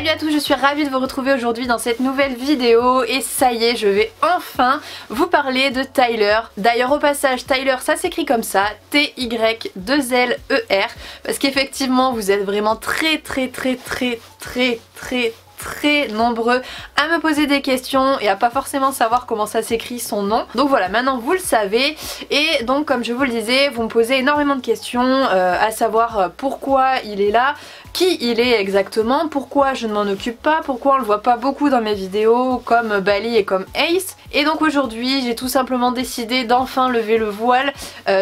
Salut à tous, je suis ravie de vous retrouver aujourd'hui dans cette nouvelle vidéo et ça y est, je vais enfin vous parler de Tyler. D'ailleurs au passage, Tyler ça s'écrit comme ça, T-Y-2-L-E-R, parce qu'effectivement vous êtes vraiment très nombreux à me poser des questions et à pas forcément savoir comment ça s'écrit son nom. Donc voilà, maintenant vous le savez. Et donc comme je vous le disais, vous me posez énormément de questions à savoir pourquoi il est là, qui il est exactement, pourquoi je ne m'en occupe pas, pourquoi on le voit pas beaucoup dans mes vidéos comme Bali et comme Ace. Et donc aujourd'hui j'ai tout simplement décidé d'enfin lever le voile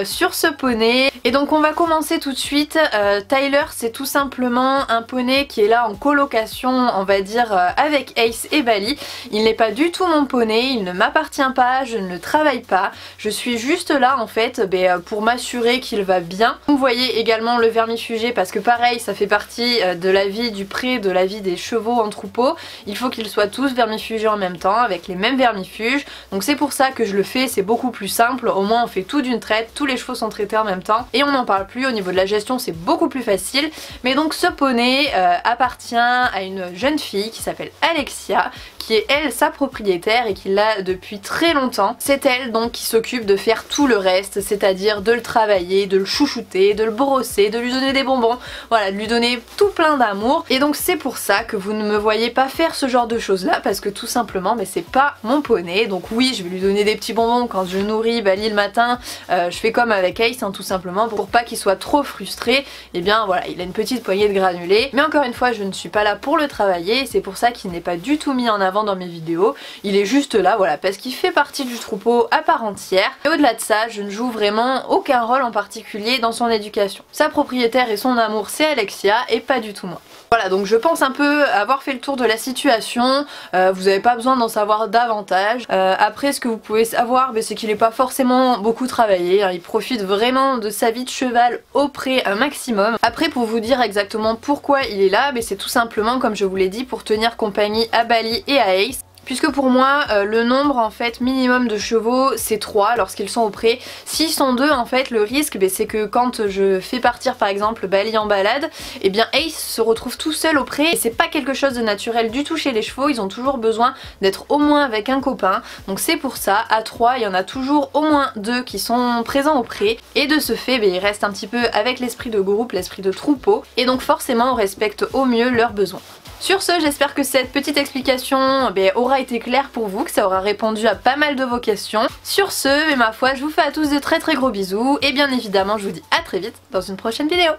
sur ce poney. Et donc on va commencer tout de suite. Tyler c'est tout simplement un poney qui est là en colocation, on va dire avec Ace et Bali. Il n'est pas du tout mon poney, il ne m'appartient pas, je ne le travaille pas. Je suis juste là en fait pour m'assurer qu'il va bien. Vous voyez également le vermifugé parce que pareil ça fait partie de la vie du pré, de la vie des chevaux en troupeau. Il faut qu'ils soient tous vermifugés en même temps avec les mêmes vermifuges. Donc c'est pour ça que je le fais, c'est beaucoup plus simple. Au moins on fait tout d'une traite, tous les chevaux sont traités en même temps et on n'en parle plus. Au niveau de la gestion c'est beaucoup plus facile. Mais donc ce poney appartient à une jeune fille qui s'appelle Alexia, qui est elle sa propriétaire et qui l'a depuis très longtemps. C'est elle donc qui s'occupe de faire tout le reste, c'est-à-dire de le travailler, de le chouchouter, de le brosser, de lui donner des bonbons, voilà, de lui donner tout plein d'amour. Et donc c'est pour ça que vous ne me voyez pas faire ce genre de choses là, parce que tout simplement mais c'est pas mon poney. Donc oui, je vais lui donner des petits bonbons quand je nourris Bali le matin, je fais comme avec Ace tout simplement pour pas qu'il soit trop frustré. Et bien voilà, il a une petite poignée de granulés, mais encore une fois je ne suis pas là pour le travailler, c'est pour ça qu'il n'est pas du tout mis en avant dans mes vidéos. Il est juste là voilà parce qu'il fait partie du troupeau à part entière. Et au-delà de ça, je ne joue vraiment aucun rôle en particulier dans son éducation. Sa propriétaire et son amour c'est Alexia et pas du tout moi. Voilà, donc je pense un peu avoir fait le tour de la situation. Vous n'avez pas besoin d'en savoir davantage. Après ce que vous pouvez savoir c'est qu'il n'est pas forcément beaucoup travaillé, hein. Il profite vraiment de sa vie de cheval au pré un maximum. Après pour vous dire exactement pourquoi il est là, c'est tout simplement comme je vous l'ai dit pour tenir compagnie à Bali et à Ace. Puisque pour moi le nombre en fait minimum de chevaux c'est 3 lorsqu'ils sont au pré. S'ils sont 2 en fait le risque c'est que quand je fais partir par exemple Bali en balade, et bien Ace se retrouve tout seul au pré et c'est pas quelque chose de naturel du tout chez les chevaux. Ils ont toujours besoin d'être au moins avec un copain. Donc c'est pour ça à 3 il y en a toujours au moins 2 qui sont présents au pré. Et de ce fait ils restent un petit peu avec l'esprit de groupe, l'esprit de troupeau. Et donc forcément on respecte au mieux leurs besoins. Sur ce, j'espère que cette petite explication aura été claire pour vous, que ça aura répondu à pas mal de vos questions. Sur ce, ma foi, je vous fais à tous de très gros bisous et bien évidemment je vous dis à très vite dans une prochaine vidéo.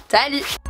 Salut!